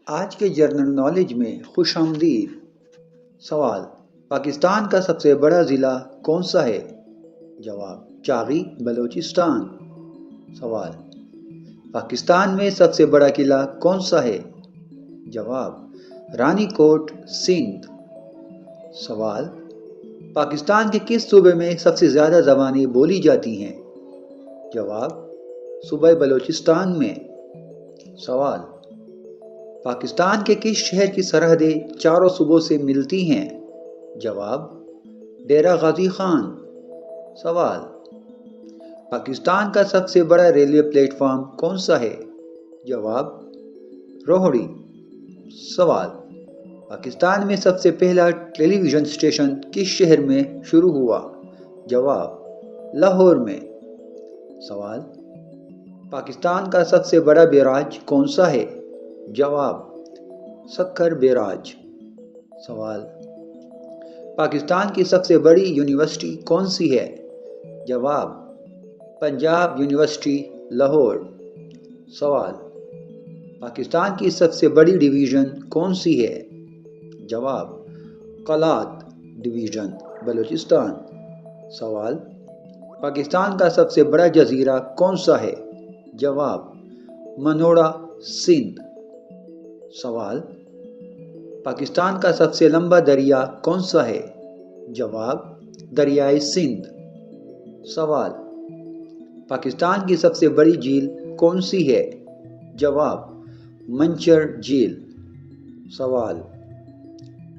آج کے general knowledge میں خوش آمدید۔ سوال: پاکستان کا سب سے بڑا ضلع کون سا ہے؟ جواب: چاغی، بلوچستان۔ سوال: پاکستان میں سب سے بڑا قلعہ کون سا ہے؟ جواب: رانی کوٹ، سندھ۔ سوال: پاکستان کے کس صوبے میں سب سے زیادہ زبانیں بولی جاتی ہیں؟ جواب: صوبہ بلوچستان میں۔ سوال: پاکستان کے کس شہر کی سرحدیں چاروں صوبوں سے ملتی ہیں؟ جواب: ڈیرہ غازی خان۔ سوال: پاکستان کا سب سے بڑا ریلوے پلیٹ فارم کون سا ہے؟ جواب: روہڑی۔ سوال: پاکستان میں سب سے پہلا ٹیلی ویژن اسٹیشن کس شہر میں شروع ہوا؟ جواب: لاہور میں۔ سوال: پاکستان کا سب سے بڑا بیراج کون سا ہے؟ جواب: سکھر بیراج۔ سوال: پاکستان کی سب سے بڑی یونیورسٹی کون سی ہے؟ جواب: پنجاب یونیورسٹی، لاہور۔ سوال: پاکستان کی سب سے بڑی ڈویژن کون سی ہے؟ جواب: قلات ڈویژن، بلوچستان۔ سوال: پاکستان کا سب سے بڑا جزیرہ کون سا ہے؟ جواب: منوڑا، سندھ۔ سوال: پاکستان کا سب سے لمبا دریا کون سا ہے؟ جواب: دریائے سندھ۔ سوال: پاکستان کی سب سے بڑی جھیل کون سی ہے؟ جواب: منچر جھیل۔ سوال: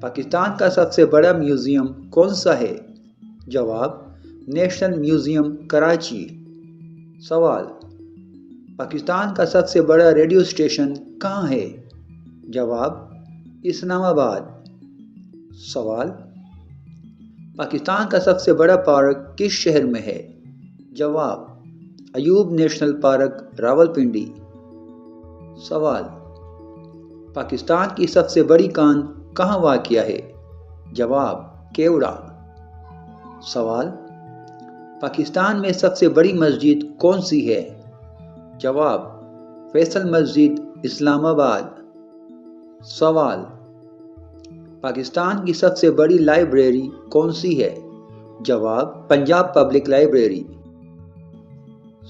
پاکستان کا سب سے بڑا میوزیم کون سا ہے؟ جواب: نیشنل میوزیم، کراچی۔ سوال: پاکستان کا سب سے بڑا ریڈیو اسٹیشن کہاں ہے؟ جواب: اسلام آباد۔ سوال: پاکستان کا سب سے بڑا پارک کس شہر میں ہے؟ جواب: ایوب نیشنل پارک، راولپنڈی۔ سوال: پاکستان کی سب سے بڑی کان کہاں واقع ہے؟ جواب: کیوڑا۔ سوال: پاکستان میں سب سے بڑی مسجد کون سی ہے؟ جواب: فیصل مسجد، اسلام آباد۔ سوال: پاکستان کی سب سے بڑی لائبریری کون سی ہے؟ جواب: پنجاب پبلک لائبریری۔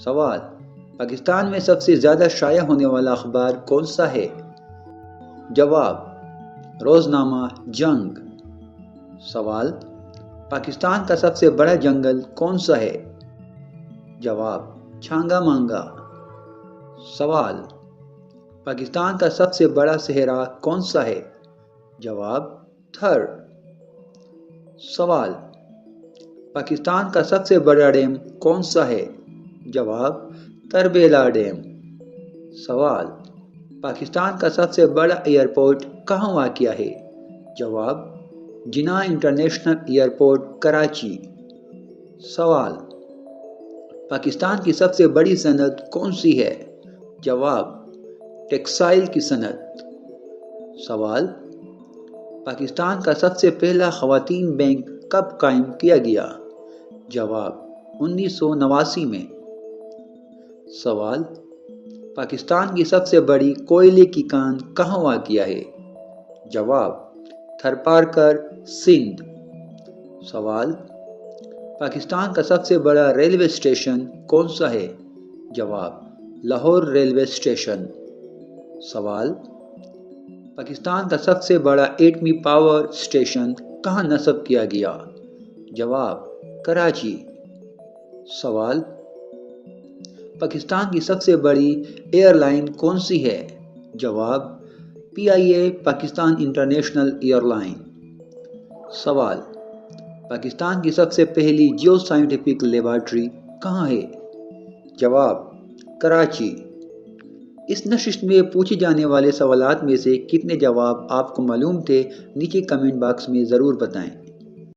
سوال: پاکستان میں سب سے زیادہ شائع ہونے والا اخبار کون سا ہے؟ جواب: روزنامہ جنگ۔ سوال: پاکستان کا سب سے بڑا جنگل کون سا ہے؟ جواب: چھانگا مانگا۔ سوال: پاکستان کا سب سے بڑا صحرا کون سا ہے؟ جواب: تھر۔ سوال: پاکستان کا سب سے بڑا ڈیم کون سا ہے؟ جواب: تربیلا ڈیم۔ سوال: پاکستان کا سب سے بڑا ایئرپورٹ کہاں واقع ہے؟ جواب: جناح انٹرنیشنل ایئرپورٹ، کراچی۔ سوال: پاکستان کی سب سے بڑی صنعت کون سی ہے؟ جواب: ٹیکسٹائل کی صنعت۔ سوال: پاکستان کا سب سے پہلا خواتین بینک کب قائم کیا گیا؟ جواب: 1989 میں۔ سوال: پاکستان کی سب سے بڑی کوئلے کی کان کہاں واقع ہے؟ جواب: تھرپارکر، سندھ۔ سوال: پاکستان کا سب سے بڑا ریلوے اسٹیشن کون سا ہے؟ جواب: لاہور ریلوے اسٹیشن۔ سوال: پاکستان کا سب سے بڑا ایٹمی پاور اسٹیشن کہاں نصب کیا گیا؟ جواب: کراچی۔ سوال: پاکستان کی سب سے بڑی ایئر لائن کون سی ہے؟ جواب: PIA، Pakistan international air line. سوال: پاکستان کی سب سے پہلی جیو سائنٹیفک لیبارٹری کہاں ہے؟ جواب: کراچی۔ اس نشست میں پوچھے جانے والے سوالات میں سے کتنے جواب آپ کو معلوم تھے؟ نیچے کمنٹ باکس میں ضرور بتائیں۔